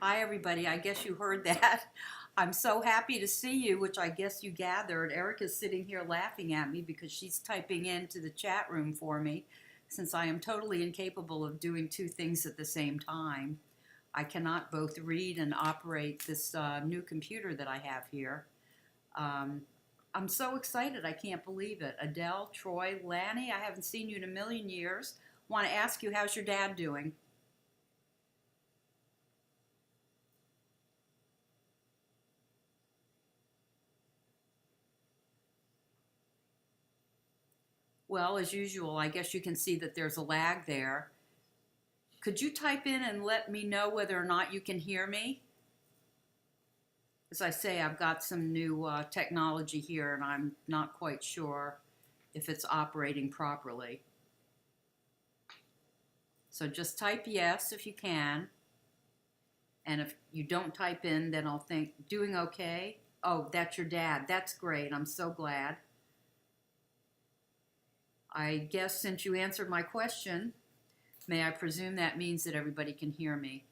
Hi, everybody. I guess you heard that. I'm so happy to see you, which I guess you gathered. Erica's sitting here laughing at me because she's typing into the chat room for me, since I am totally incapable of doing two things at the same time. I cannot both read and operate this new computer that I have here. Um, I'm so excited. I can't believe it. Adele, Troy, Lanny, I haven't seen you in a million years. Want to ask you, how's your dad doing? Well, as usual, I guess you can see that there's a lag there. Could you type in and let me know whether or not you can hear me? As I say, I've got some new technology here and I'm not quite sure if it's operating properly. So just type yes if you can. And if you don't type in, then I'll think, doing okay? Oh, that's your dad. That's great. I'm so glad. I guess since you answered my question, may I presume that means that everybody can hear me?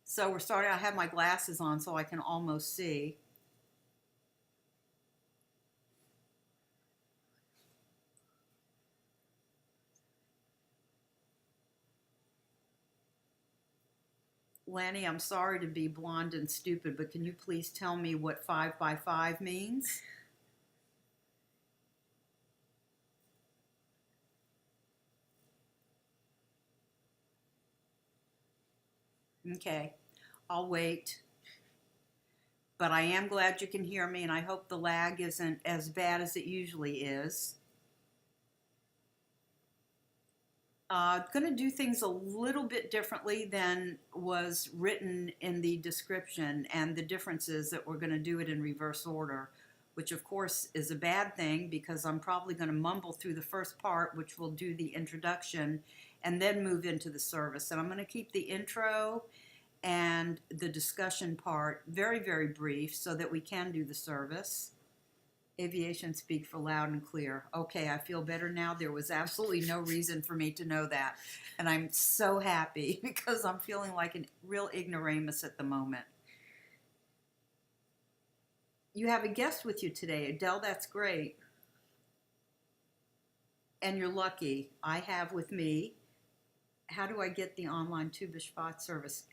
So we're starting, I have my glasses on so I can almost see. Lanny, I'm sorry to be blonde and stupid, but can you please tell me what 5 by 5 means? Okay, I'll wait. But I am glad you can hear me, and I hope the lag isn't as bad as it usually is. Going to do things a little bit differently than was written in the description, and the difference is that we're going to do it in reverse order, which of course is a bad thing because I'm probably going to mumble through the first part, which will do the introduction, and then move into the service. And I'm going to keep the intro and the discussion part very, very brief so that we can do the service. Aviation speak for loud and clear. Okay, I feel better now. There was absolutely no reason for me to know that. And I'm so happy because I'm feeling like a real ignoramus at the moment. You have a guest with you today. Adele, that's great. And you're lucky. I have with me, how do I get the online Tu B'Shvat service?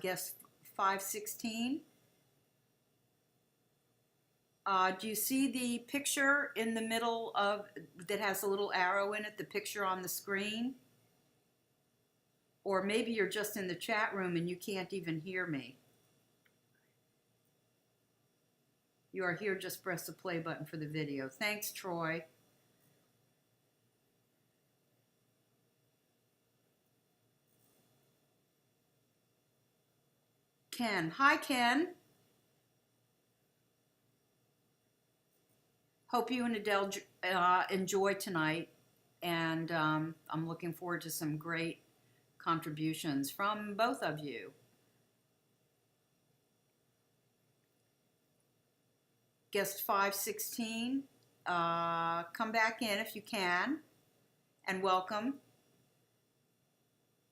Guest 516. Do you see the picture in the middle of that has a little arrow in it, the picture on the screen? Or maybe you're just in the chat room and you can't even hear me. You are here, just press the play button for the video. Thanks, Troy. Ken. Hi, Ken. Hope you and Adele enjoy tonight. And I'm looking forward to some great contributions from both of you. Guest 516, come back in if you can, and welcome.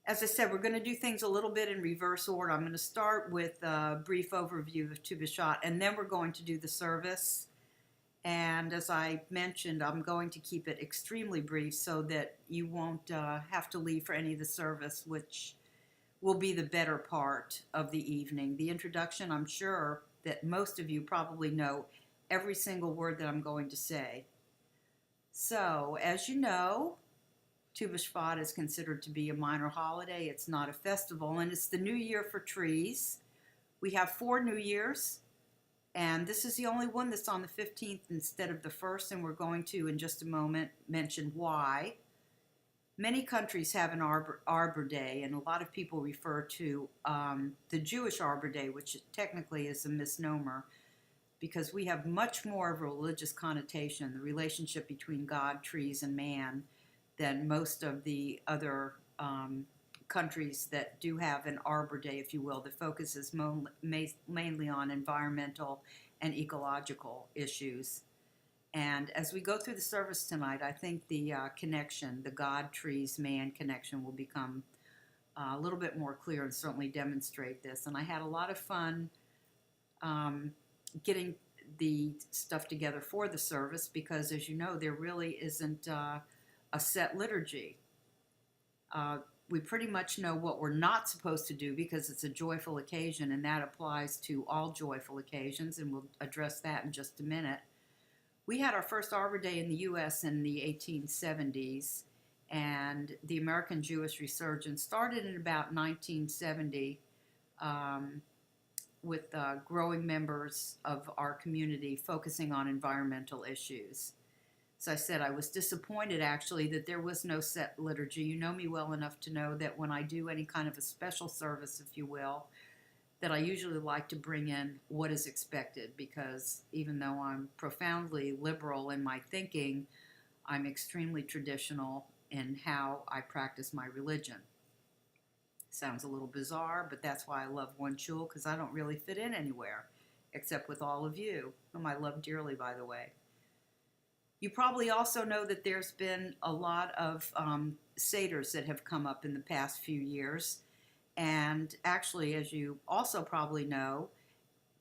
As I said, we're going to do things a little bit in reverse order. I'm going to start with a brief overview of Tu B'Shvat, and then we're going to do the service. And as I mentioned, I'm going to keep it extremely brief so that you won't have to leave for any of the service, which will be the better part of the evening. The introduction, I'm sure that most of you probably know every single word that I'm going to say. So, as you know, Tu B'Shvat is considered to be a minor holiday. It's not a festival, and it's the new year for trees. We have 4 New Years, and this is the only one that's on the 15th instead of the 1st, and we're going to, in just a moment, mention why. Many countries have an Arbor Day, and a lot of people refer to the Jewish Arbor Day, which technically is a misnomer, because we have much more of a religious connotation, the relationship between God, trees, and man, than most of the other countries that do have an Arbor Day, if you will, that focuses mainly on environmental and ecological issues. And as we go through the service tonight, I think the connection, the God, trees, man connection will become a little bit more clear and certainly demonstrate this. And I had a lot of fun getting the stuff together for the service because, as you know, there really isn't a set liturgy. We pretty much know what we're not supposed to do because it's a joyful occasion, and that applies to all joyful occasions, and we'll address that in just a minute. We had our first Arbor Day in the U.S. in the 1870s, and the American Jewish Resurgence started in about 1970 with growing members of our community focusing on environmental issues. As I said, I was disappointed actually that there was no set liturgy. You know me well enough to know that when I do any kind of a special service, if you will, that I usually like to bring in what is expected, because even though I'm profoundly liberal in my thinking, I'm extremely traditional in how I practice my religion. Sounds a little bizarre, but that's why I love OneShul, because I don't really fit in anywhere except with all of you, whom I love dearly, by the way. You probably also know that there's been a lot of seders that have come up in the past few years. And actually, as you also probably know,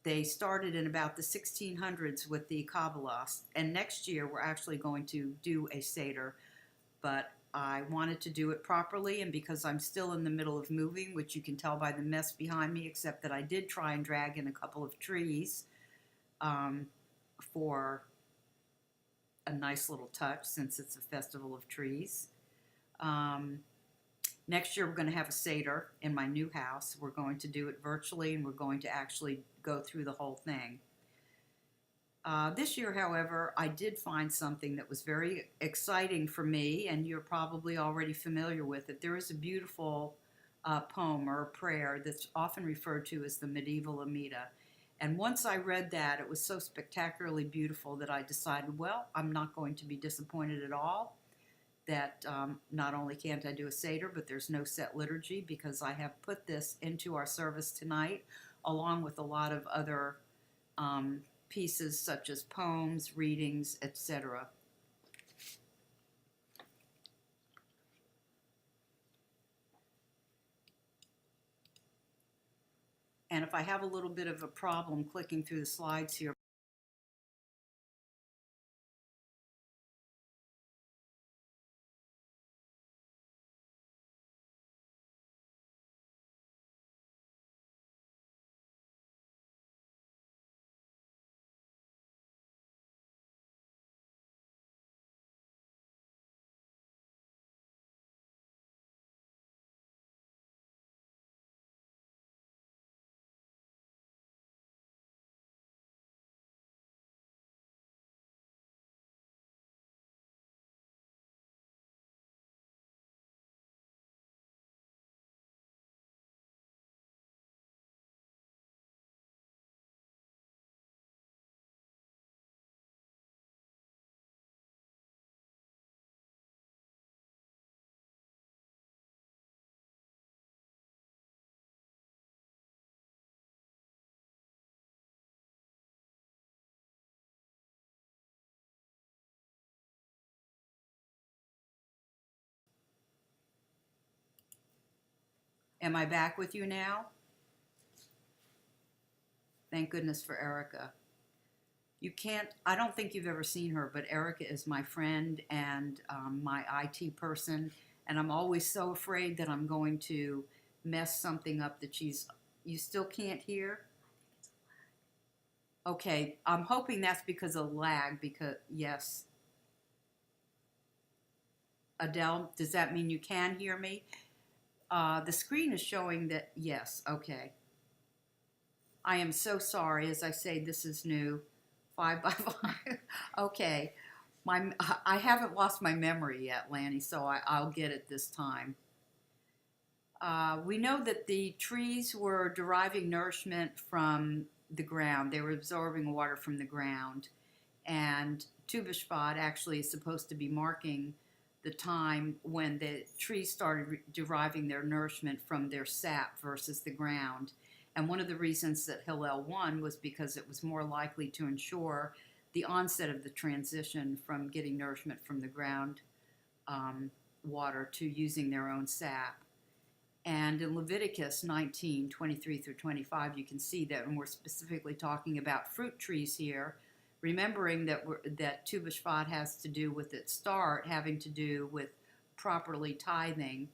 they started in about the 1600s with the Kabbalat. And next year, we're actually going to do a seder. But I wanted to do it properly, and because I'm still in the middle of moving, which you can tell by the mess behind me, except that I did try and drag in a couple of trees for a nice little touch, since it's a festival of trees. Next year, we're going to have a Seder in my new house. We're going to do it virtually, and we're going to actually go through the whole thing. This year, however, I did find something that was very exciting for me, and you're probably already familiar with it. There is a beautiful poem or a prayer that's often referred to as the medieval Amida. And once I read that, it was so spectacularly beautiful that I decided, well, I'm not going to be disappointed at all that not only can't I do a Seder, but there's no set liturgy, because I have put this into our service tonight, along with a lot of other pieces such as poems, readings, etc. And if I have a little bit of a problem clicking through the slides here, am I back with you now? Thank goodness for Erica. You can't, I don't think you've ever seen her, but Erica is my friend and my IT person, and I'm always so afraid that I'm going to mess something up that you still can't hear? Okay, I'm hoping that's because of lag, because, yes. Adele, does that mean you can hear me? The screen is showing that, yes, okay. I am so sorry. As I say, this is new. 5 by 5. Okay. I haven't lost my memory yet, Lanny, so I'll get it this time. We know that the trees were deriving nourishment from the ground. They were absorbing water from the ground. And Tu B'Shvat actually is supposed to be marking the time when the trees started deriving their nourishment from their sap versus the ground. And one of the reasons that Hillel won was because it was more likely to ensure the onset of the transition from getting nourishment from the ground water to using their own sap. And And in Leviticus 19:23 through 25, you can see that when we're specifically talking about fruit trees here, remembering that Tu B'Shvat has to do with its start, having to do with properly tithing,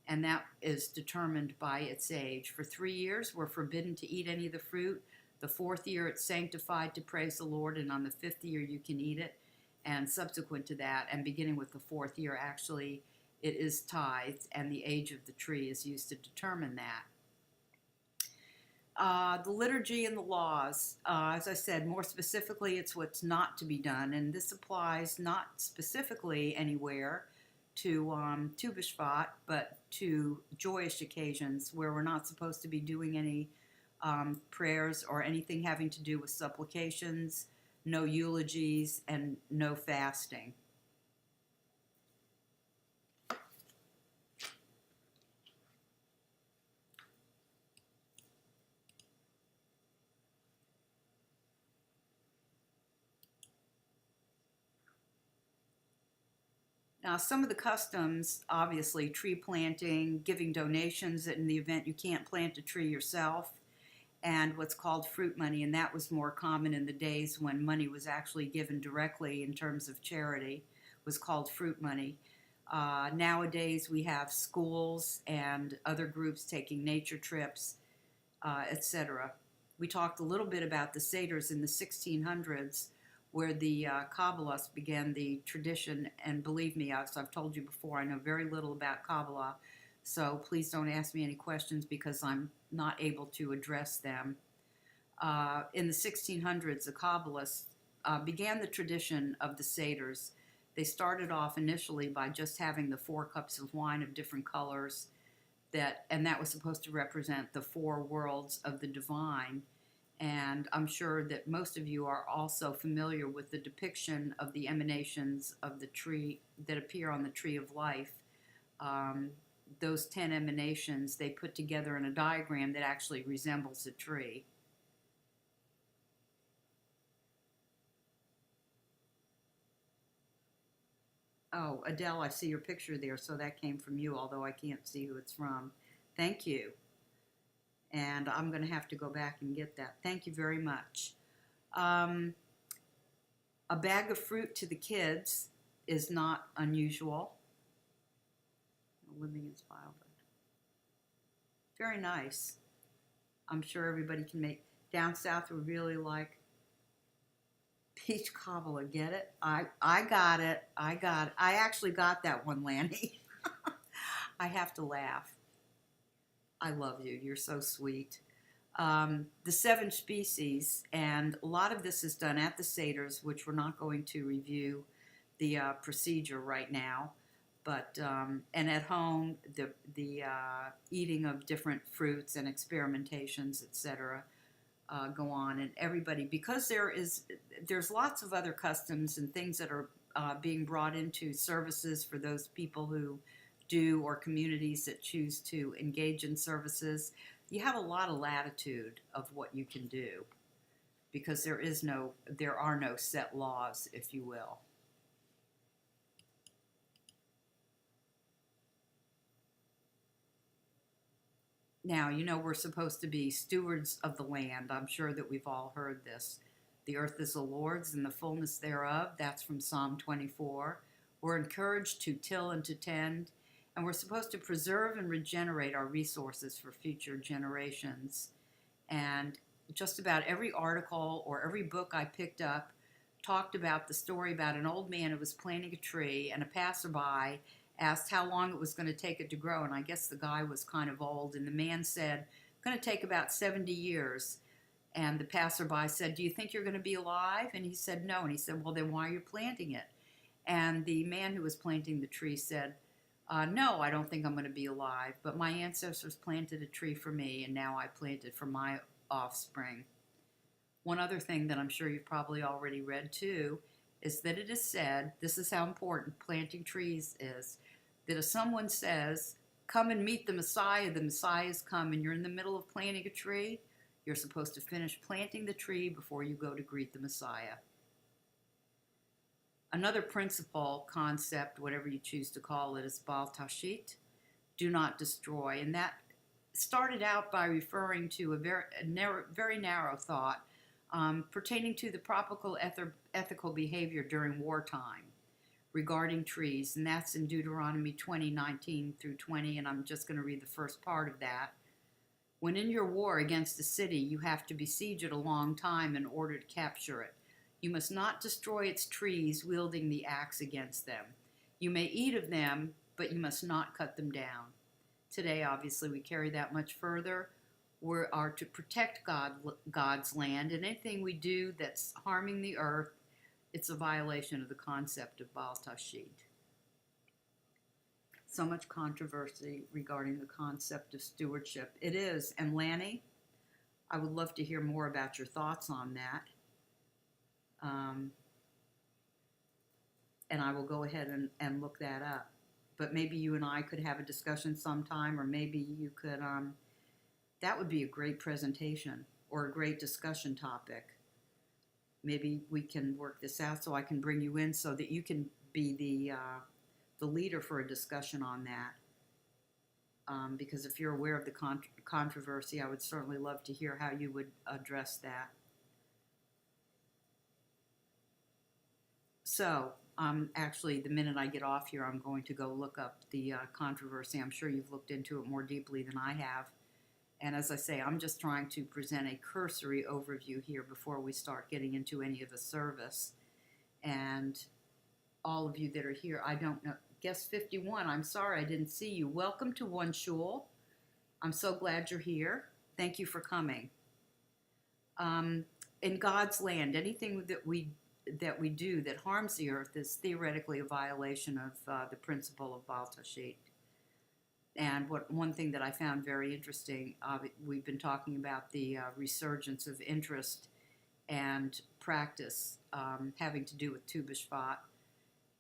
and that is determined by its age. For 3 years, we're forbidden to eat any of the fruit. The 4th year, it's sanctified to praise the Lord, and on the 5th year, you can eat it. And subsequent to that, and beginning with the 4th year, actually, it is tithed, and the age of the tree is used to determine that. The liturgy and the laws, as I said, more specifically, it's what's not to be done, and this applies not specifically anywhere to Tu B'Shvat, but to joyous occasions where we're not supposed to be doing any prayers or anything having to do with supplications, no eulogies, and no fasting. Now, some of the customs, obviously, tree planting, giving donations in the event you can't plant a tree yourself, and what's called fruit money, and that was more common in the days when money was actually given directly in terms of charity, was called fruit money. Nowadays, we have schools and other groups taking nature trips, etc. We talked a little bit about the Seders in the 1600s, where the Kabbalists began the tradition, and believe me, as I've told you before, I know very little about Kabbalah, so please don't ask me any questions because I'm not able to address them. In the 1600s, the Kabbalists began the tradition of the Seders. They started off initially by just having the 4 cups of wine of different colors, and that was supposed to represent the 4 worlds of the divine. And I'm sure that most of you are also familiar with the depiction of the emanations of the tree that appear on the tree of life. Those 10 emanations, they put together in a diagram that actually resembles a tree. Oh, Adele, I see your picture there, so that came from you, although I can't see who it's from. Thank you. And I'm going to have to go back and get that. Thank you very much. A bag of fruit to the kids is not unusual. Living is vile, but very nice. I'm sure everybody can make. Down south, we really like peach cobbler. Get it? I got it. I actually got that one, Lanny. I have to laugh. I love you. You're so sweet. The 7 species, and a lot of this is done at the Seders, which we're not going to review the procedure right now. But and at home, the eating of different fruits and experimentations, etc., go on, and everybody, because there's lots of other customs and things that are being brought into services for those people who do, or communities that choose to engage in services. You have a lot of latitude of what you can do, because there are no set laws, if you will. Now, you know we're supposed to be stewards of the land. I'm sure that we've all heard this. The earth is the Lord's and the fullness thereof. That's from Psalm 24. We're encouraged to till and to tend, and we're supposed to preserve and regenerate our resources for future generations. And just about every article or every book I picked up talked about the story about an old man who was planting a tree, and a passerby asked how long it was going to take it to grow, and I guess the guy was kind of old, and the man said, "It's going to take about 70 years. And the passerby said, "Do you think you're going to be alive?" And he said, "No." And he said, "Well, then why are you planting it?" And the man who was planting the tree said, "No, I don't think I'm going to be alive, but my ancestors planted a tree for me, and now I plant it for my offspring." One other thing that I'm sure you've probably already read too is that it is said, this is how important planting trees is, that if someone says, "Come and meet the Messiah's come," and you're in the middle of planting a tree, you're supposed to finish planting the tree before you go to greet the Messiah. Another principle, concept, whatever you choose to call it, is Bal Tashit, do not destroy. And that started out by referring to a very narrow thought pertaining to the proper ethical behavior during wartime regarding trees, and that's in Deuteronomy 20:19 through 20, and I'm just going to read the first part of that. When in your war against a city, you have to besiege it a long time in order to capture it. You must not destroy its trees wielding the axe against them. You may eat of them, but you must not cut them down. Today, obviously, we carry that much further. We are to protect God's land, and anything we do that's harming the earth, it's a violation of the concept of Baal Tashit. So much controversy regarding the concept of stewardship. It is. And Lanny, I would love to hear more about your thoughts on that. And I will go ahead and look that up. But maybe you and I could have a discussion sometime, or maybe you could, that would be a great presentation or a great discussion topic. Maybe we can work this out so I can bring you in so that you can be the leader for a discussion on that. Because if you're aware of the controversy, I would certainly love to hear how you would address that. So, actually, the minute I get off here, I'm going to go look up the controversy. I'm sure you've looked into it more deeply than I have. And as I say, I'm just trying to present a cursory overview here before we start getting into any of the service. And all of you that are here, I don't know, guest 51, I'm sorry I didn't see you. Welcome to OneShul. I'm so glad you're here. Thank you for coming. In God's land, anything that we do that harms the earth is theoretically a violation of the principle of Baal Tashit. And one thing that I found very interesting, we've been talking about the resurgence of interest and practice having to do with Tu B'Shvat.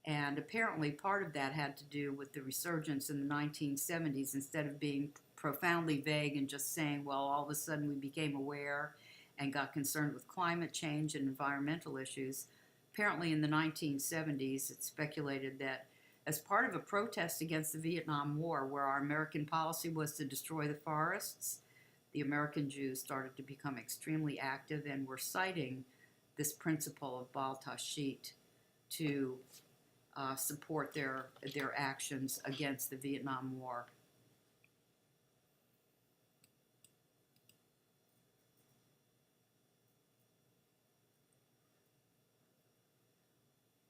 And apparently part of that had to do with the resurgence in the 1970s. Instead of being profoundly vague and just saying, well, all of a sudden we became aware and got concerned with climate change and environmental issues. Apparently in the 1970s, it's speculated that as part of a protest against the Vietnam War, where our American policy was to destroy the forests, the American Jews started to become extremely active and were citing this principle of Baal Tashit to support their actions against the Vietnam War.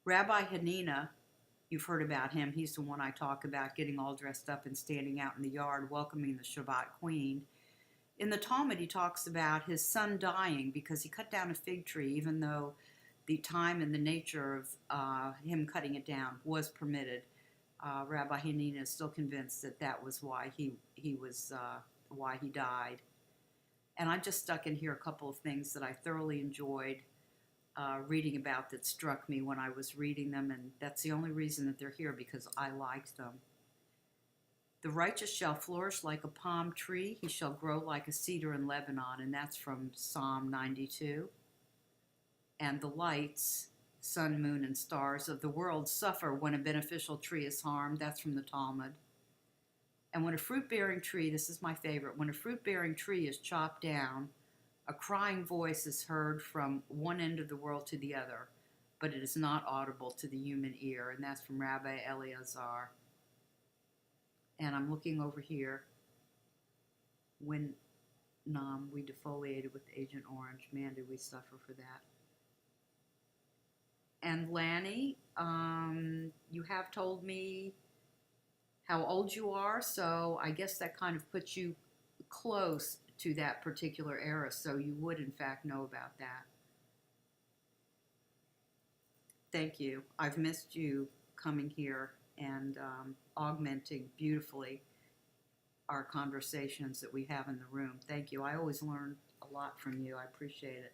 Rabbi Hanina, you've heard about him. He's the one I talk about, getting all dressed up and standing out in the yard, welcoming the Shabbat queen. In the Talmud, he talks about his son dying because he cut down a fig tree, even though the time and the nature of him cutting it down was permitted. Rabbi Hanina is still convinced that that was why why he died. And I just stuck in here a couple of things that I thoroughly enjoyed reading about that struck me when I was reading them, and that's the only reason that they're here, because I liked them. The righteous shall flourish like a palm tree. He shall grow like a cedar in Lebanon, and that's from Psalm 92. And the lights, sun, moon, and stars of the world suffer when a beneficial tree is harmed. That's from the Talmud. And when a fruit-bearing tree, this is my favorite, when a fruit-bearing tree is chopped down, a crying voice is heard from one end of the world to the other, but it is not audible to the human ear. And that's from Rabbi Eleazar. And I'm looking over here. When we defoliated with Agent Orange, man, did we suffer for that. And Lanny, you have told me how old you are, so I guess that kind of puts you close to that particular era, so you would in fact know about that. Thank you. I've missed you coming here and augmenting beautifully our conversations that we have in the room. Thank you. I always learn a lot from you. I appreciate it.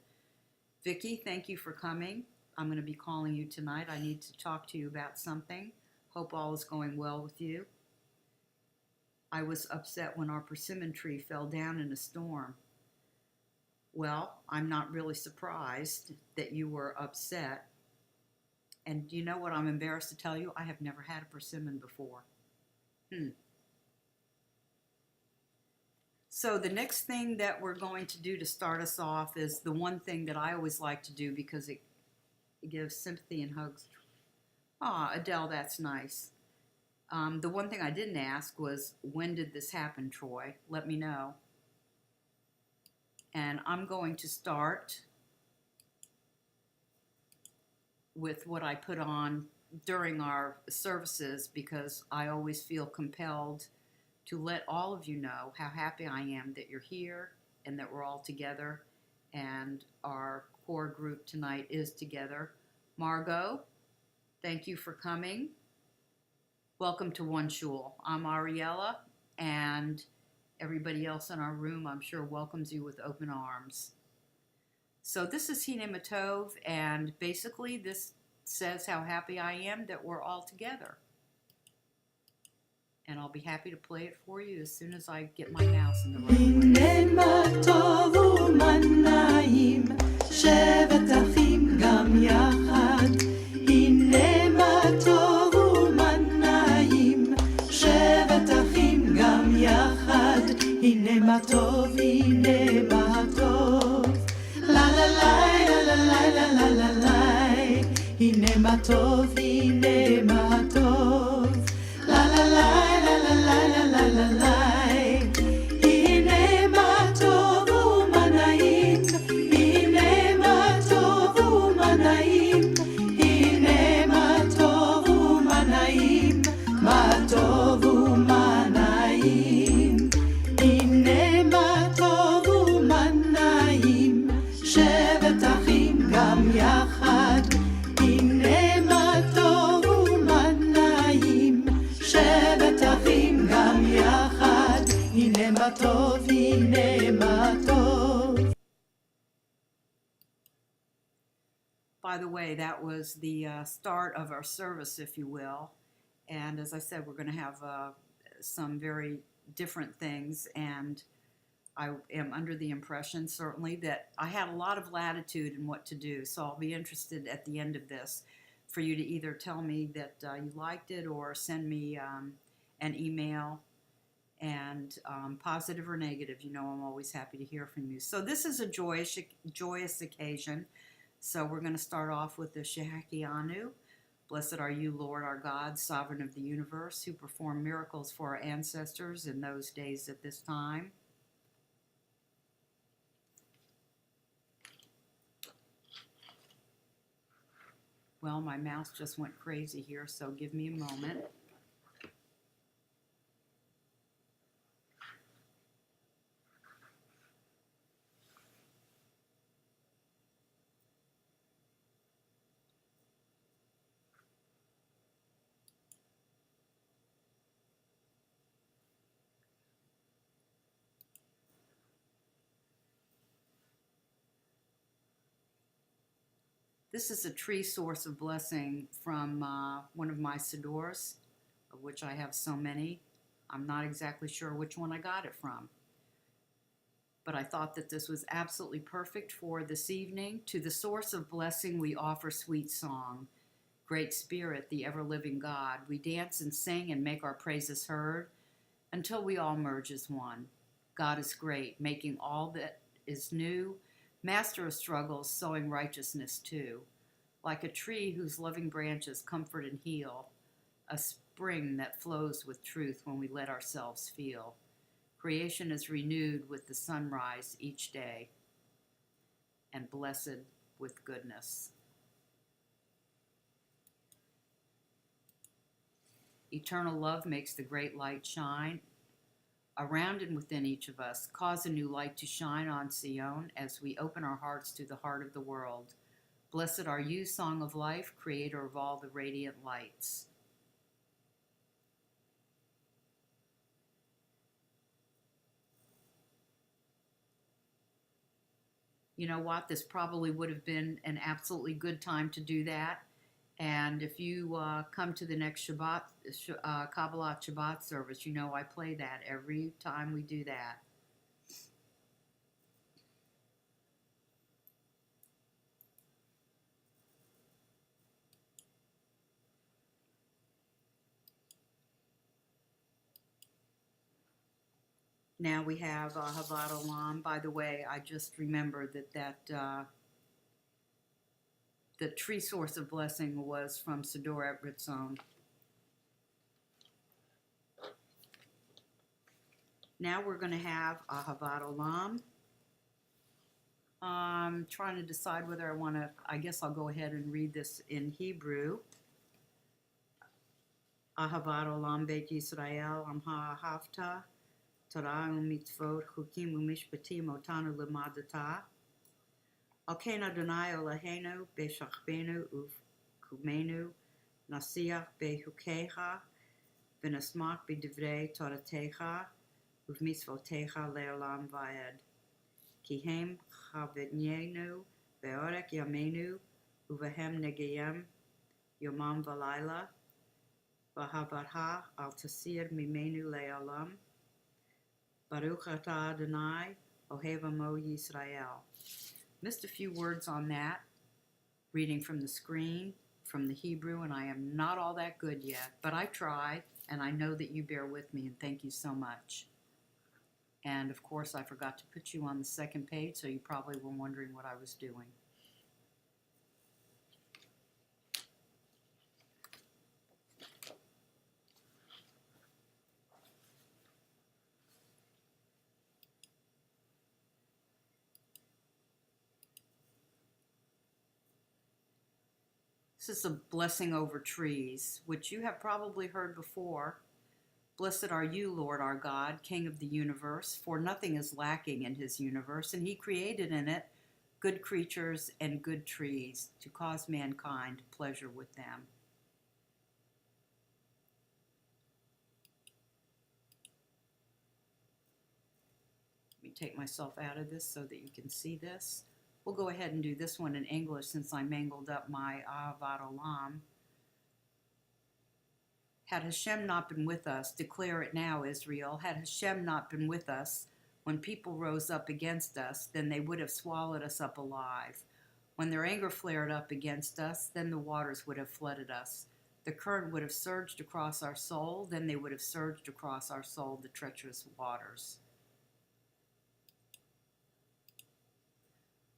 Vicki, thank you for coming. I'm going to be calling you tonight. I need to talk to you about something. Hope all is going well with you. I was upset when our persimmon tree fell down in a storm. Well, I'm not really surprised that you were upset. And you know what I'm embarrassed to tell you? I have never had a persimmon before. So the next thing that we're going to do to start us off is the one thing that I always like to do because it gives sympathy and hugs. Ah, Adele, that's nice. The one thing I didn't ask was, when did this happen, Troy? Let me know. And I'm going to start with what I put on during our services because I always feel compelled to let all of you know how happy I am that you're here and that we're all together and our core group tonight is together. Margot, thank you for coming. Welcome to OneShul. I'm Ariella, and everybody else in our room, I'm sure, welcomes you with open arms. So this is Hine Matov, and basically this says how happy I am that we're all together. And I'll be happy to play it for you as soon as I get my mouse in the right By the way, that was the start of our service, if you will. And as I said, we're going to have some very different things. And I am under the impression, certainly, that I had a lot of latitude in what to do. So I'll be interested at the end of this for you to either tell me that you liked it or send me an email. And positive or negative, you know I'm always happy to hear from you. So this is a joyous occasion. So we're going to start off with the Shehakianu. Blessed are you, Lord our God, sovereign of the universe, who performed miracles for our ancestors in those days at this time. Well, my mouse just went crazy here, so give me a moment. This is a tree source of blessing from one of my Sidors, of which I have so many. I'm not exactly sure which one I got it from. But I thought that this was absolutely perfect for this evening. To the source of blessing we offer sweet song. Great Spirit, the ever-living God, we dance and sing and make our praises heard until we all merge as one. God is great, making all that is new, master of struggles, sowing righteousness too. Like a tree whose loving branches comfort and heal, a spring that flows with truth when we let ourselves feel. Creation is renewed with the sunrise each day and blessed with goodness. Eternal love makes the great light shine around and within each of us. Cause a new light to shine on Sion as we open our hearts to the heart of the world. Blessed are you, Song of Life, creator of all the radiant lights. You know what? This probably would have been an absolutely good time to do that. And if you come to the next Shabbat, Kabbalat Shabbat service, you know I play that every time we do that. Now we have Havat Olam. By the way, I just remembered that the tree source of blessing was from Sidoret Ritzon. Now we're going to have Havat Olam. I'm trying to decide whether I want to, I guess I'll go ahead and read this in Hebrew. Ahavat Olam Beit Yisrael Am Ha'ahavta Torah u'mitzvot chukim u'mishpatim otanu lemadata Al ken Adonai Eloheinu b'shachbenu u'kumenu nasiach behukecha v'nasmak b'divrei toratecha u'v'mitzvotecha le'olam va'ed ki hem chavednyenu be'orek yamenu u'vehem negayem yomam v'layla v'havarha al tasir mimenu le'olam Baruch atah Adonai Ohev Amo Yisrael. Missed a few words on that, reading from the screen, from the Hebrew, and I am not all that good yet, but I try, and I know that you bear with me, and thank you so much. And of course, I forgot to put you on the second page, so you probably were wondering what I was doing. This is a blessing over trees, which you have probably heard before. Blessed are you, Lord our God, King of the universe, for nothing is lacking in his universe, and he created in it good creatures and good trees to cause mankind pleasure with them. Let me take myself out of this so that you can see this. We'll go ahead and do this one in English since I mangled up my Ahavat Olam. Had Hashem not been with us, declare it now, Israel, had Hashem not been with us, when people rose up against us, then they would have swallowed us up alive. When their anger flared up against us, then the waters would have flooded us. The current would have surged across our soul, then they would have surged across our soul, the treacherous waters.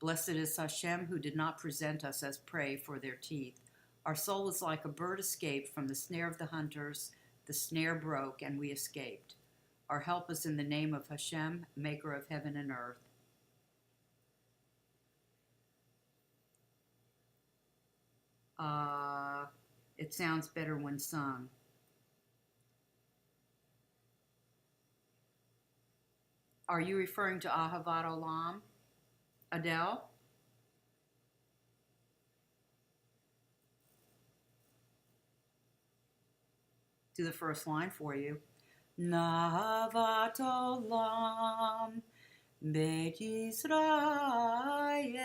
Blessed is Hashem, who did not present us as prey for their teeth. Our soul is like a bird escaped from the snare of the hunters. The snare broke, and we escaped. Our help is in the name of Hashem, maker of heaven and earth. It sounds better when sung. Are you referring to Ahavat Olam, Adele? Do the first line for you. Nahavat Olam Beit Yisrael.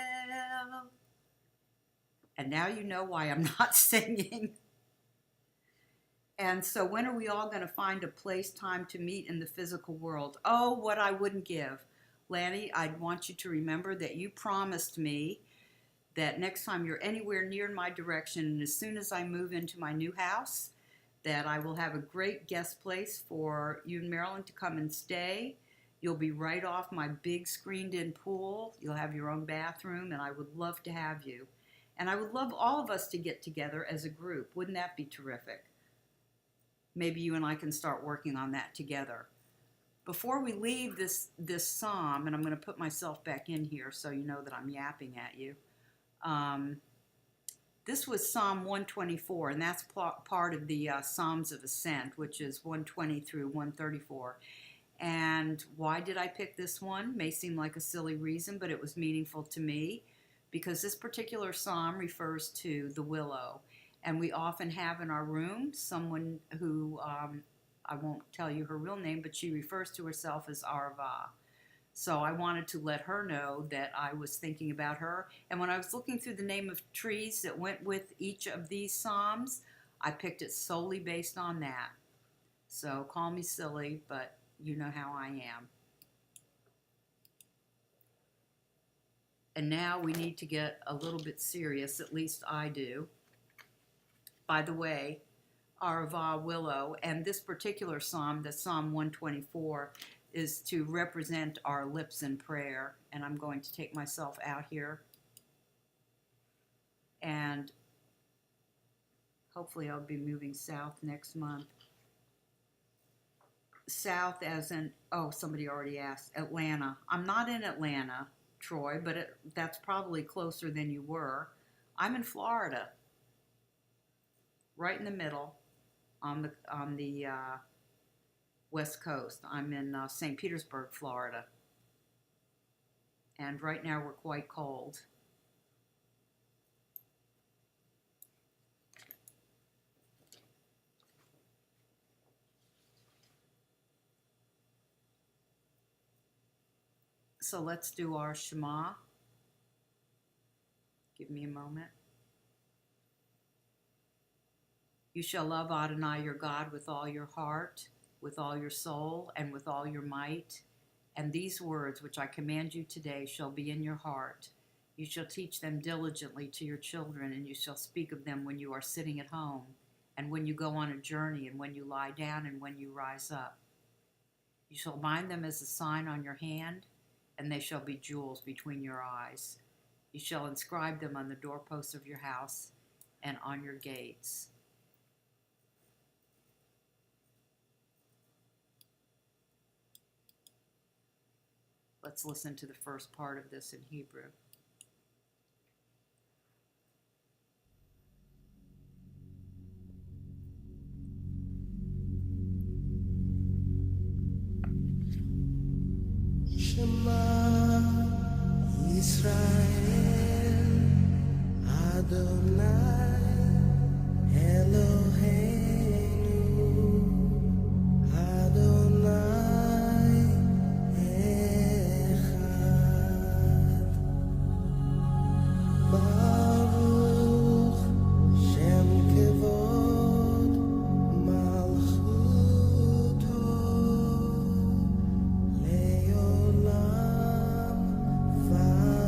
And now you know why I'm not singing. And so when are we all going to find a place, time to meet in the physical world? Oh, what I wouldn't give. Lanny, I'd want you to remember that you promised me that next time you're anywhere near my direction, and as soon as I move into my new house, that I will have a great guest place for you and Marilyn to come and stay. You'll be right off my big screened-in pool. You'll have your own bathroom, and I would love to have you. And I would love all of us to get together as a group. Wouldn't that be terrific? Maybe you and I can start working on that together. Before we leave this psalm, and I'm going to put myself back in here so you know that I'm yapping at you. This was Psalm 124, and that's part of the Psalms of Ascent, which is 120 through 134. And why did I pick this one? May seem like a silly reason, but it was meaningful to me because this particular psalm refers to the willow. And we often have in our room someone who, I won't tell you her real name, but she refers to herself as Arva. So I wanted to let her know that I was thinking about her. And when I was looking through the name of trees that went with each of these psalms, I picked it solely based on that. So call me silly, but you know how I am. And now we need to get a little bit serious, at least I do. By the way, Arva, willow, and this particular psalm, the Psalm 124, is to represent our lips in prayer. And I'm going to take myself out here, and hopefully I'll be moving south next month. South as in, oh, somebody already asked, Atlanta. I'm not in Atlanta, Troy, but that's probably closer than you were. I'm in Florida, right in the middle, on the West Coast. I'm in St. Petersburg, Florida. And right now we're quite cold. So let's do our Shema. Give me a moment. You shall love Adonai your God with all your heart, with all your soul, and with all your might. And these words which I command you today shall be in your heart. You shall teach them diligently to your children, and you shall speak of them when you are sitting at home, and when you go on a journey, and when you lie down, and when you rise up. You shall bind them as a sign on your hand, and they shall be jewels between your eyes. You shall inscribe them on the doorposts of your house and on your gates. Let's listen to the first part of this in Hebrew. Shema Yisrael Adonai Eloheinu Adonai Echad Baruch Shem Kevod Malchuto Leolam Vaed.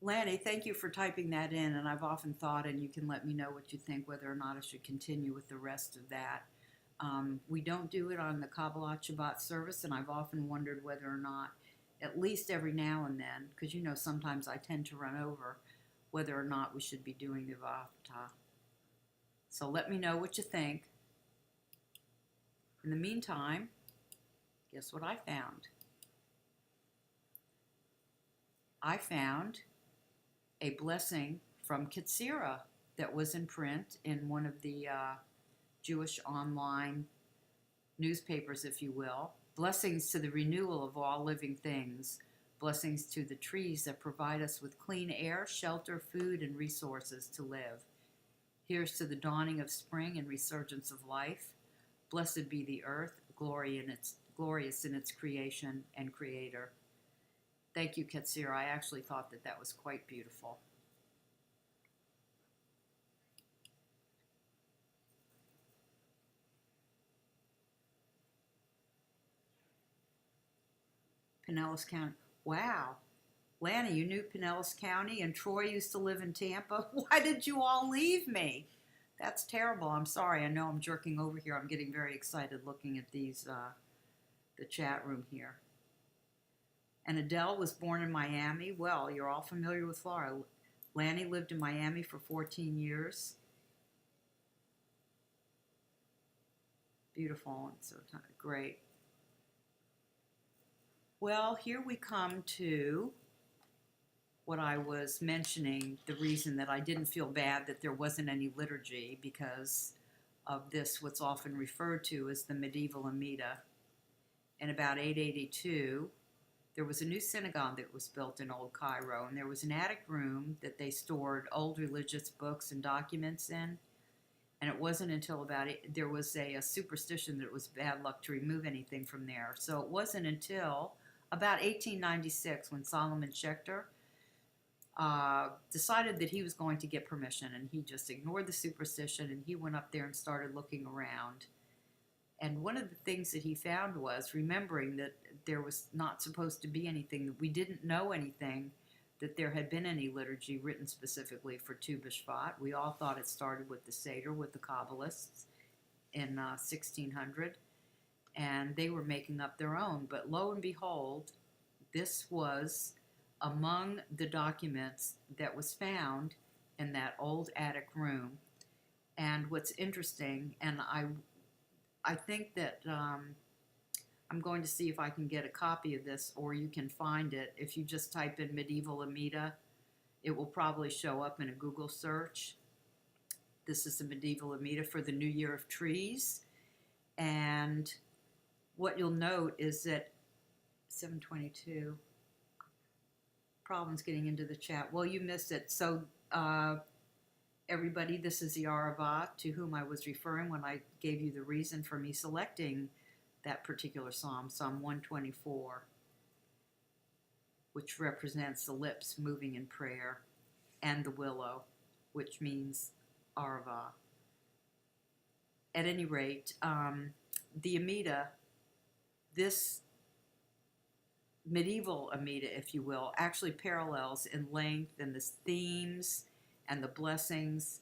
Lanny, thank you for typing that in, and I've often thought, and you can let me know what you think, whether or not I should continue with the rest of that. We don't do it on the Kabbalat Shabbat service, and I've often wondered whether or not, at least every now and then, because sometimes I tend to run over, whether or not we should be doing the Vata. So let me know what you think. In the meantime, guess what I found? I found a blessing from Katsira that was in print in one of the Jewish online newspapers, if you will. Blessings to the renewal of all living things. Blessings to the trees that provide us with clean air, shelter, food, and resources to live. Here's to the dawning of spring and resurgence of life. Blessed be the earth, glorious in its creation and creator. Thank you, Katsira. I actually thought that was quite beautiful. Pinellas County. Wow. Lanny, you knew Pinellas County, and Troy used to live in Tampa. Why did you all leave me? That's terrible. I'm sorry. I know I'm jerking over here. I'm getting very excited looking at these, the chat room here. And Adele was born in Miami. Well, you're all familiar with Florida. Lanny lived in Miami for 14 years. Beautiful and so great. Well, here we come to what I was mentioning, the reason that I didn't feel bad that there wasn't any liturgy because of this, what's often referred to as the medieval Amida. In about 882, there was a new synagogue that was built in Old Cairo, and there was an attic room that they stored old religious books and documents in. And it wasn't until there was a superstition that it was bad luck to remove anything from there. So it wasn't until about 1896 when Solomon Schechter decided that he was going to get permission, and he just ignored the superstition, and he went up there and started looking around. And one of the things that he found was, remembering that there was not supposed to be anything, that we didn't know anything, that there had been any liturgy written specifically for Tu B'Shvat. We all thought it started with the Seder, with the Kabbalists in 1600, and they were making up their own. But lo and behold, this was among the documents that was found in that old attic room. And what's interesting, and I think that I'm going to see if I can get a copy of this, or you can find it. If you just type in medieval Amida, it will probably show up in a Google search. This is the medieval Amida for the New Year of Trees. And what you'll note is that 722, problems getting into the chat. Well, you missed it. So everybody, this is the Arava to whom I was referring when I gave you the reason for me selecting that particular psalm, Psalm 124, which represents the lips moving in prayer, and the willow, which means Arava. At any rate, the Amida, this medieval Amida, if you will, actually parallels in length and the themes and the blessings.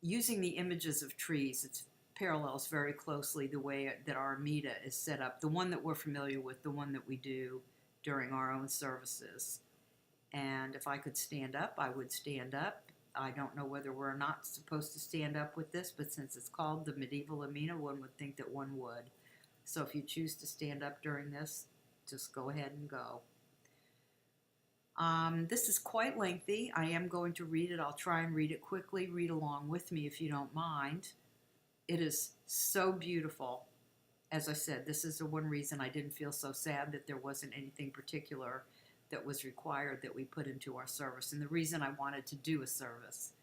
Using the images of trees, it parallels very closely the way that our Amida is set up, the one that we're familiar with, the one that we do during our own services. And if I could stand up, I would stand up. I don't know whether we're not supposed to stand up with this, but since it's called the medieval Amida, one would think that one would. So if you choose to stand up during this, just go ahead and go. This is quite lengthy. I am going to read it. I'll try and read it quickly. Read along with me if you don't mind. It is so beautiful. As I said, this is the one reason I didn't feel so sad that there wasn't anything particular that was required that we put into our service, and the reason I wanted to do a service.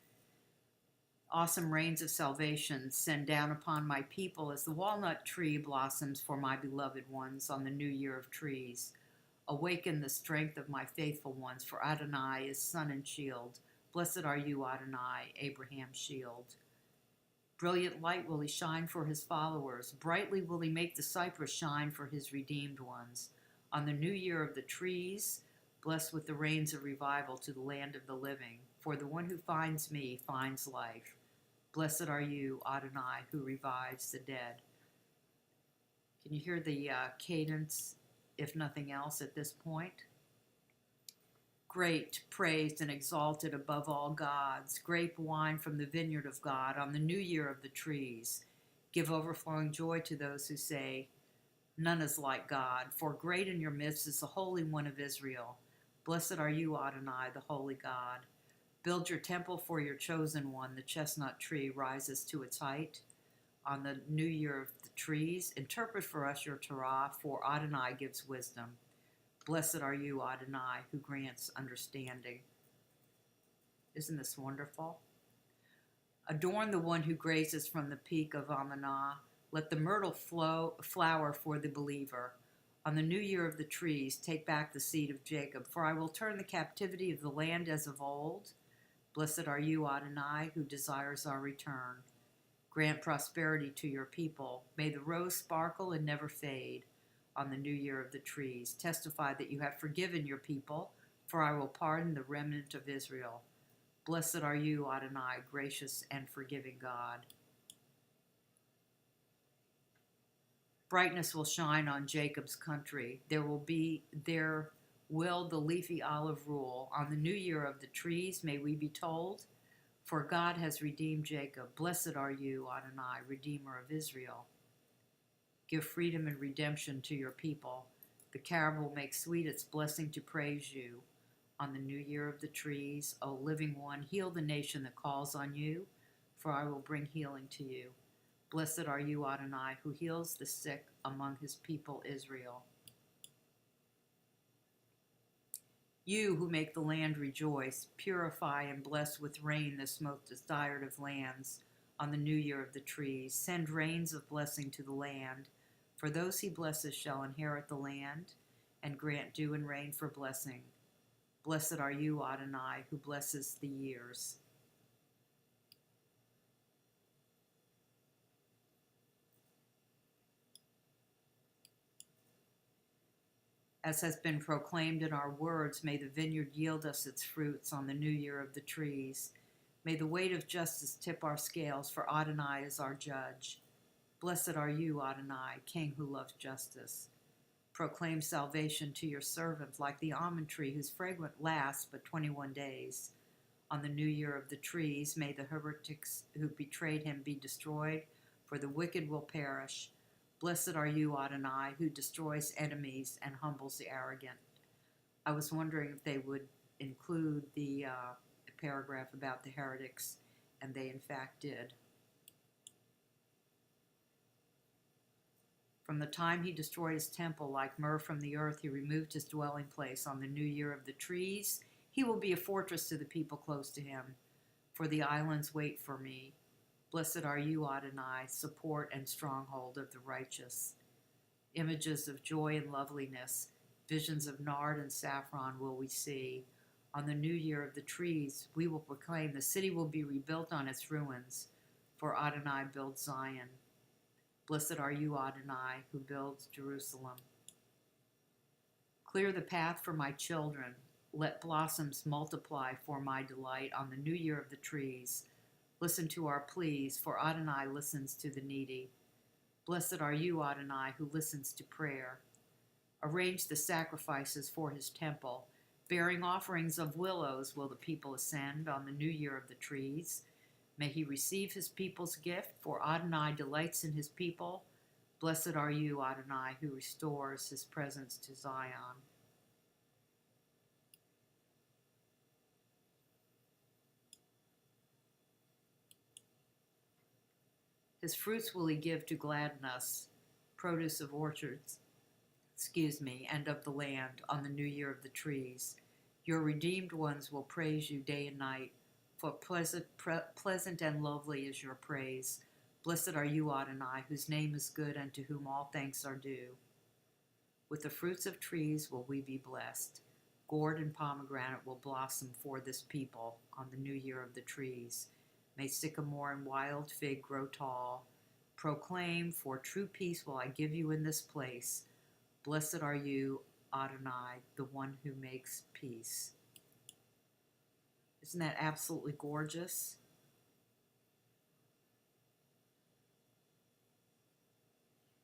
Awesome rains of salvation send down upon my people as the walnut tree blossoms for my beloved ones on the new year of trees. Awaken the strength of my faithful ones, for Adonai is sun and shield. Blessed are you, Adonai, Abraham's shield. Brilliant light will he shine for his followers. Brightly will he make the cypress shine for his redeemed ones. On the new year of the trees, blessed with the rains of revival to the land of the living. For the one who finds me finds life. Blessed are you, Adonai, who revives the dead. Can you hear the cadence, if nothing else, at this point? Great, praised, and exalted above all gods, grape wine from the vineyard of God on the new year of the trees. Give overflowing joy to those who say, none is like God, for great in your midst is the Holy One of Israel. Blessed are you, Adonai, the Holy God. Build your temple for your chosen one. The chestnut tree rises to its height. On the new year of the trees, interpret for us your Torah, for Adonai gives wisdom. Blessed are you, Adonai, who grants understanding. Isn't this wonderful? Adorn the one who grazes from the peak of Amanah. Let the myrtle flower for the believer. On the new year of the trees, take back the seed of Jacob, for I will turn the captivity of the land as of old. Blessed are you, Adonai, who desires our return. Grant prosperity to your people. May the rose sparkle and never fade. On the new year of the trees, testify that you have forgiven your people, for I will pardon the remnant of Israel. Blessed are you, Adonai, gracious and forgiving God. Brightness will shine on Jacob's country. There will the leafy olive rule. On the new year of the trees, may we be told, for God has redeemed Jacob. Blessed are you, Adonai, Redeemer of Israel. Give freedom and redemption to your people. The carob will make sweet its blessing to praise you. On the new year of the trees, O living one, heal the nation that calls on you, for I will bring healing to you. Blessed are you, Adonai, who heals the sick among his people Israel. You who make the land rejoice, purify and bless with rain this most desired of lands. On the new year of the trees, send rains of blessing to the land. For those he blesses shall inherit the land, and grant dew and rain for blessing. Blessed are you, Adonai, who blesses the years. As has been proclaimed in our words, may the vineyard yield us its fruits on the new year of the trees. May the weight of justice tip our scales, for Adonai is our judge. Blessed are you, Adonai, King who loves justice. Proclaim salvation to your servant, like the almond tree whose fragrance lasts but 21 days. On the new year of the trees, may the heretics who betrayed him be destroyed, for the wicked will perish. Blessed are you, Adonai, who destroys enemies and humbles the arrogant. I was wondering if they would include the paragraph about the heretics, and they in fact did. From the time he destroyed his temple, like myrrh from the earth, he removed his dwelling place. On the new year of the trees, he will be a fortress to the people close to him. For the islands wait for me. Blessed are you, Adonai, support and stronghold of the righteous. Images of joy and loveliness, visions of nard and saffron will we see. On the new year of the trees, we will proclaim the city will be rebuilt on its ruins, for Adonai builds Zion. Blessed are you, Adonai, who builds Jerusalem. Clear the path for my children. Let blossoms multiply for my delight on the new year of the trees. Listen to our pleas, for Adonai listens to the needy. Blessed are you, Adonai, who listens to prayer. Arrange the sacrifices for his temple. Bearing offerings of willows will the people ascend on the new year of the trees. May he receive his people's gift, for Adonai delights in his people. Blessed are you, Adonai, who restores his presence to Zion. His fruits will he give to gladden us, produce of orchards, and of the land on the new year of the trees. Your redeemed ones will praise you day and night, for pleasant and lovely is your praise. Blessed are you, Adonai, whose name is good and to whom all thanks are due. With the fruits of trees will we be blessed. Gourd and pomegranate will blossom for this people on the new year of the trees. May sycamore and wild fig grow tall. Proclaim, for true peace will I give you in this place. Blessed are you, Adonai, the one who makes peace. Isn't that absolutely gorgeous?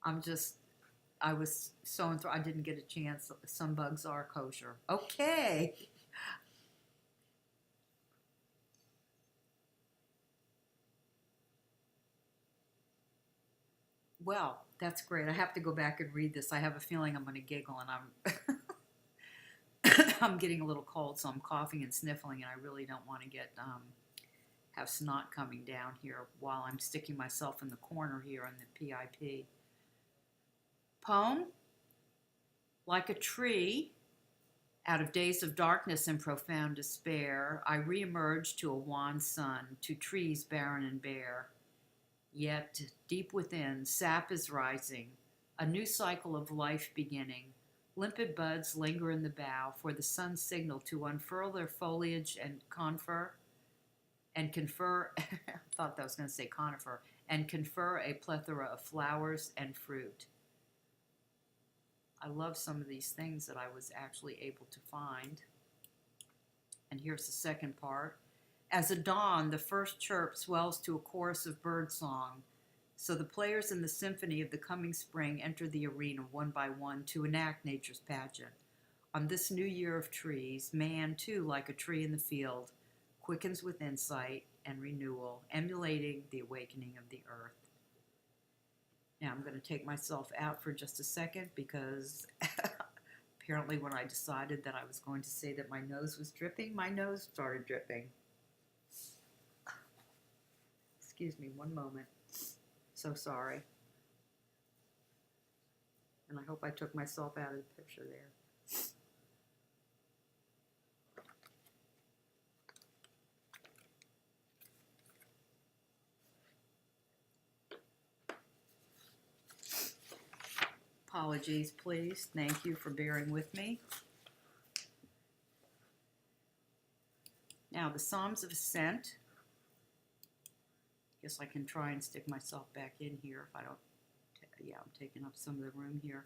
I was so enthralled. I didn't get a chance. Some bugs are kosher. Okay. Well, that's great. I have to go back and read this. I have a feeling I'm going to giggle, and I'm getting a little cold, so I'm coughing and sniffling, and I really don't want to get have snot coming down here while I'm sticking myself in the corner here on the PIP. Poem. Like a tree, out of days of darkness and profound despair, I reemerge to a wan sun, to trees barren and bare. Yet, deep within, sap is rising, a new cycle of life beginning. Limpid buds linger in the bough for the sun's signal to unfurl their foliage and confer, I thought that was going to say conifer, and confer a plethora of flowers and fruit. I love some of these things that I was actually able to find. And here's the second part. As at dawn, the first chirp swells to a chorus of birdsong. So the players in the symphony of the coming spring enter the arena one by one to enact nature's pageant. On this new year of trees, man, too, like a tree in the field, quickens with insight and renewal, emulating the awakening of the earth. Now I'm going to take myself out for just a second because apparently when I decided that I was going to say that my nose was dripping, my nose started dripping. Excuse me, one moment. So sorry. And I hope I took myself out of the picture there. Apologies, please. Thank you for bearing with me. Now, the Psalms of Ascent. Guess I can try and stick myself back in here if I don't. Yeah, I'm taking up some of the room here.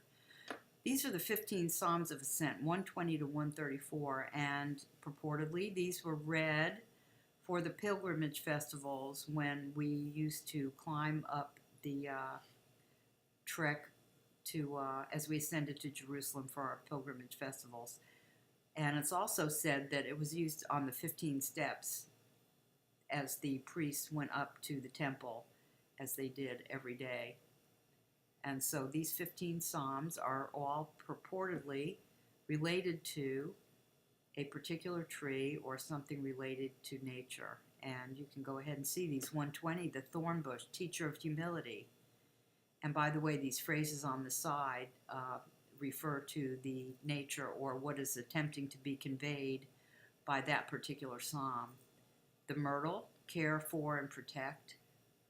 These are the 15 Psalms of Ascent, 120 to 134, and purportedly these were read for the pilgrimage festivals when we used to climb up the trek to as we ascended to Jerusalem for our pilgrimage festivals. And it's also said that it was used on the 15 steps as the priests went up to the temple, as they did every day. And so these 15 Psalms are all purportedly related to a particular tree or something related to nature. And you can go ahead and see these. 120, the thorn bush, teacher of humility. And by the way, these phrases on the side refer to the nature or what is attempting to be conveyed by that particular psalm. The myrtle, care for and protect.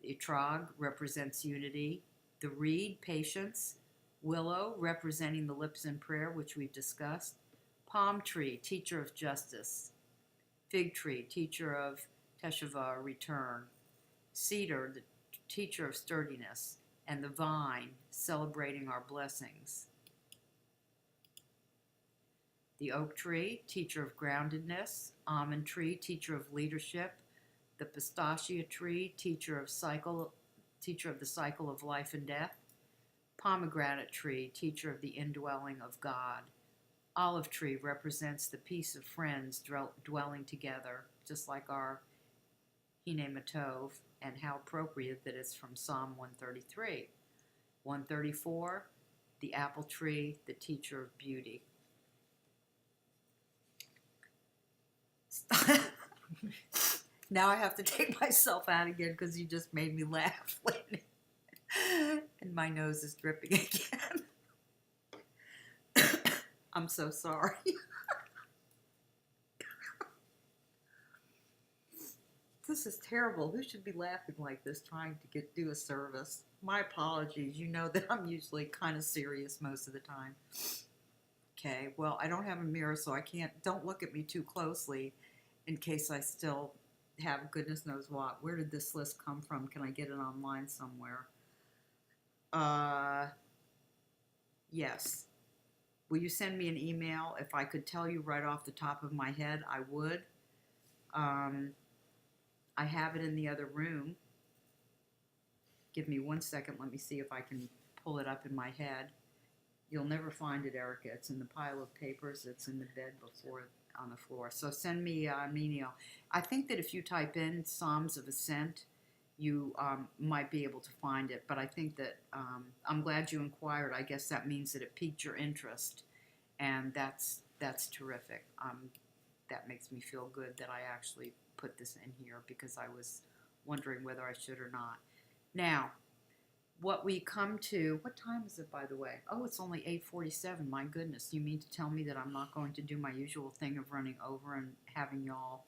The etrog represents unity. The reed, patience. Willow, representing the lips in prayer, which we've discussed. Palm tree, teacher of justice. Fig tree, teacher of teshuvah, return. Cedar, the teacher of sturdiness. And the vine, celebrating our blessings. The oak tree, teacher of groundedness. Almond tree, teacher of leadership. The pistachia tree, teacher of the cycle of life and death. Pomegranate tree, teacher of the indwelling of God. Olive tree represents the peace of friends dwelling together, just like our Hine Matov, and how appropriate that it's from Psalm 133. 134, the apple tree, the teacher of beauty. Now I have to take myself out again because you just made me laugh. And my nose is dripping again. I'm so sorry. This is terrible. Who should be laughing like this trying to do a service? My apologies. You know that I'm usually kind of serious most of the time. Okay, well, I don't have a mirror, so don't look at me too closely in case I still have goodness knows what. Where did this list come from? Can I get it online somewhere? Yes. Will you send me an email? If I could tell you right off the top of my head, I would. I have it in the other room. Give me 1 second. Let me see if I can pull it up in my head. You'll never find it, Erica. It's in the pile of papers. It's in the bed before on the floor. So send me an email. I think that if you type in Psalms of Ascent, you might be able to find it. But I think that I'm glad you inquired. I guess that means that it piqued your interest, and that's terrific. That makes me feel good that I actually put this in here because I was wondering whether I should or not. Now, what we come to, what time is it, by the way? Oh, it's only 8:47. My goodness, you mean to tell me that I'm not going to do my usual thing of running over and having y'all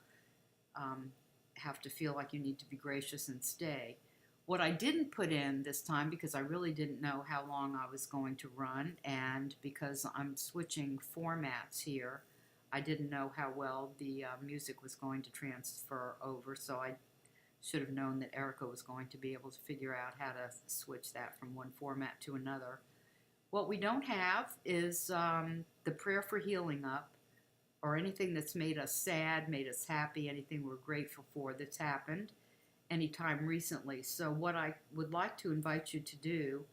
have to feel like you need to be gracious and stay? What I didn't put in this time, because I really didn't know how long I was going to run, and because I'm switching formats here, I didn't know how well the music was going to transfer over, so I should have known that Erica was going to be able to figure out how to switch that from one format to another. What we don't have is the prayer for healing up, or anything that's made us sad, made us happy, anything we're grateful for that's happened anytime recently. So what I would like to invite you to do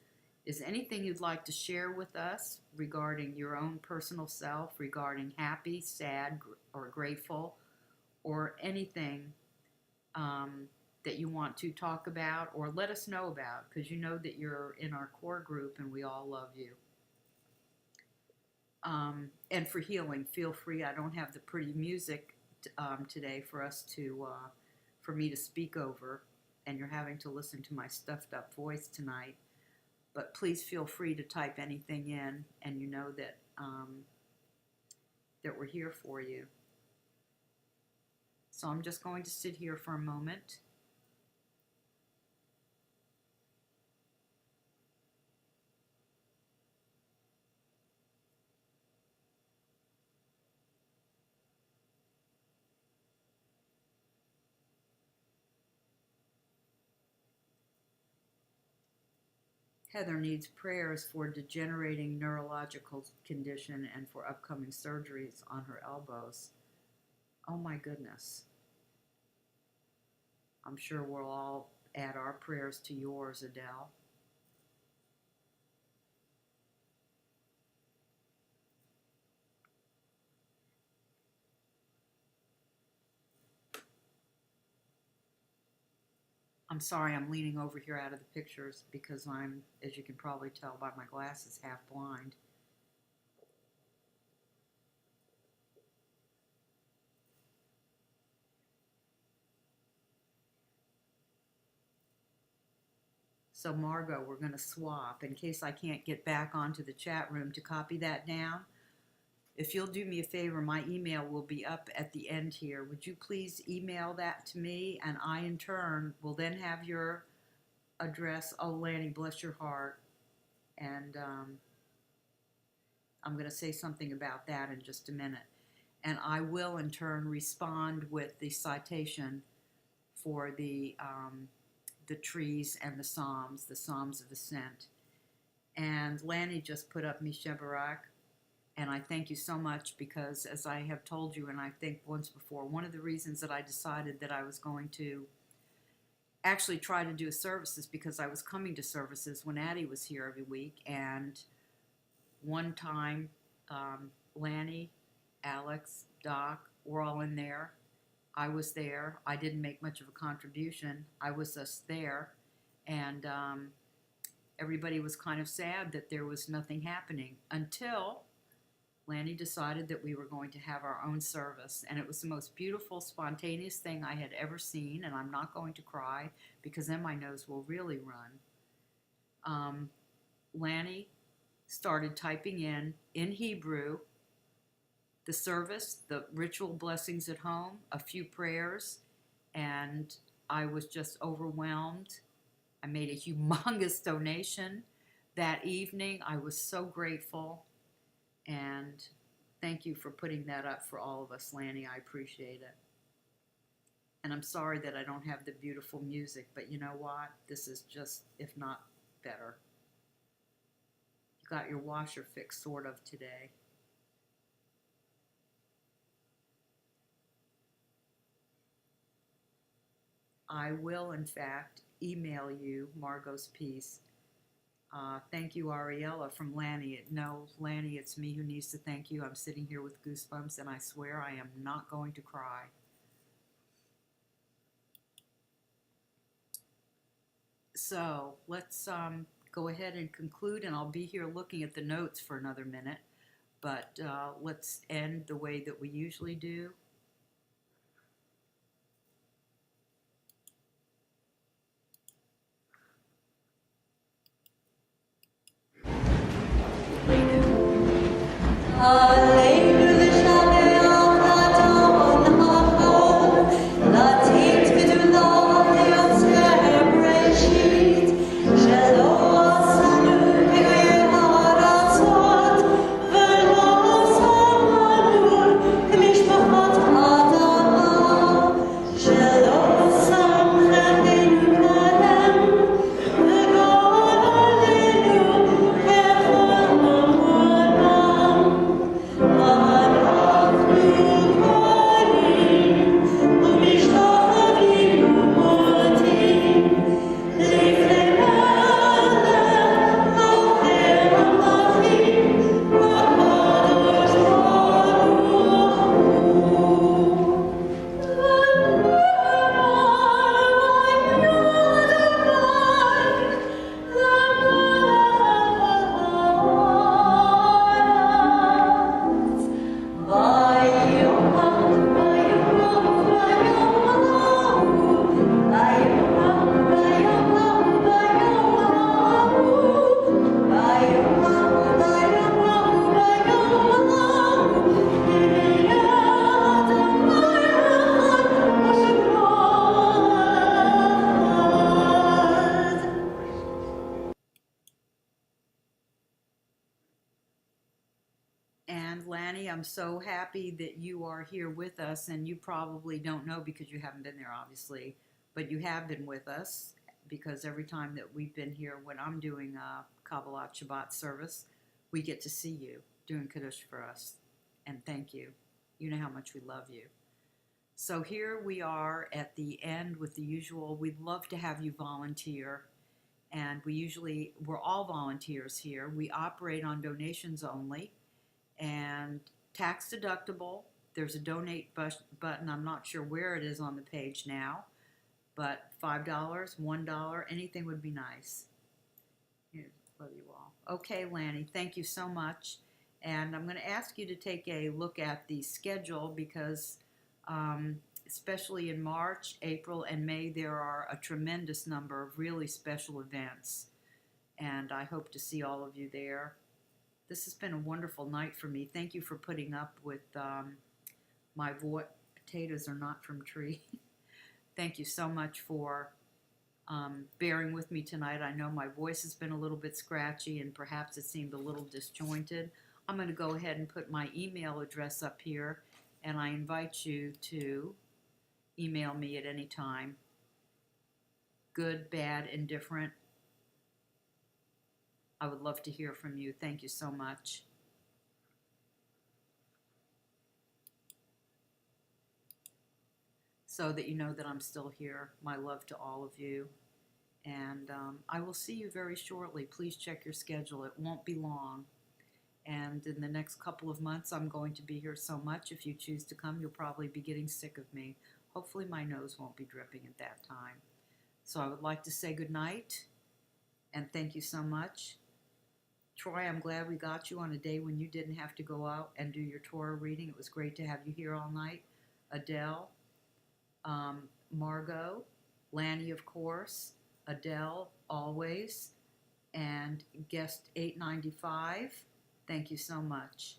is anything you'd like to share with us regarding your own personal self, regarding happy, sad, or grateful, or anything that you want to talk about or let us know about, because you know that you're in our core group and we all love you. And for healing, feel free. I don't have the pretty music today for me to speak over, and you're having to listen to my stuffed up voice tonight. But please feel free to type anything in, and you know that that we're here for you. So I'm just going to sit here for a moment. Heather needs prayers for degenerating neurological condition and for upcoming surgeries on her elbows. Oh my goodness. I'm sure we'll all add our prayers to yours, Adele. I'm sorry, I'm leaning over here out of the pictures because I'm, as you can probably tell by my glasses, half blind. So Margot, we're going to swap in case I can't get back onto the chat room to copy that down. If you'll do me a favor, my email will be up at the end here. Would you please email that to me? And I, in turn, will then have your address. Oh, Lanny, bless your heart. And I'm going to say something about that in just a minute. And I will, in turn, respond with the citation for the trees and the Psalms of Ascent. And Lanny just put up Mishebarak. And I thank you so much because, as I have told you, and I think once before, one of the reasons that I decided that I was going to actually try to do a service is because I was coming to services when Addie was here every week. And one time, Lanny, Alex, Doc, we're all in there. I was there. I didn't make much of a contribution. I was just there. And everybody was kind of sad that there was nothing happening until Lanny decided that we were going to have our own service, and it was the most beautiful, spontaneous thing I had ever seen, and I'm not going to cry because then my nose will really run. Lanny started typing in Hebrew, the service, the ritual blessings at home, a few prayers, and I was just overwhelmed. I made a humongous donation that evening. I was so grateful. And thank you for putting that up for all of us, Lanny. I appreciate it. And I'm sorry that I don't have the beautiful music, but you know what? This is just, if not better. You got your washer fixed, sort of, today. I will, in fact, email you Margot's piece. Thank you, Ariella, from Lanny. No, Lanny, it's me who needs to thank you. I'm sitting here with goosebumps, and I swear I am not going to cry. So let's go ahead and conclude, and I'll be here looking at the notes for another minute. But let's end the way that we usually do. And Lanny, I'm so happy that you are here with us, and you probably don't know because you haven't been there, obviously, but you have been with us because every time that we've been here, when I'm doing a Kabbalat Shabbat service, we get to see you doing Chodesh for us. And thank you. You know how much we love you. So here we are at the end with the usual. We'd love to have you volunteer. And we're all volunteers here. We operate on donations only and tax deductible. There's a donate button. I'm not sure where it is on the page now, but $5, $1, anything would be nice. Yeah, love you all. Okay, Lanny, thank you so much. And I'm going to ask you to take a look at the schedule because especially in March, April, and May, there are a tremendous number of really special events. And I hope to see all of you there. This has been a wonderful night for me. Thank you for putting up with my voice. Potatoes are not from tree. Thank you so much for bearing with me tonight. I know my voice has been a little bit scratchy and perhaps it seemed a little disjointed. I'm going to go ahead and put my email address up here, and I invite you to email me at any time. Good, bad, indifferent. I would love to hear from you. Thank you so much. So that you know that I'm still here. My love to all of you. And I will see you very shortly. Please check your schedule. It won't be long. And in the next couple of months, I'm going to be here so much. If you choose to come, you'll probably be getting sick of me. Hopefully my nose won't be dripping at that time. So I would like to say good night and thank you so much. Troy, I'm glad we got you on a day when you didn't have to go out and do your Torah reading. It was great to have you here all night. Adele, Margot, Lanny, of course, Adele, always, and guest 895. Thank you so much.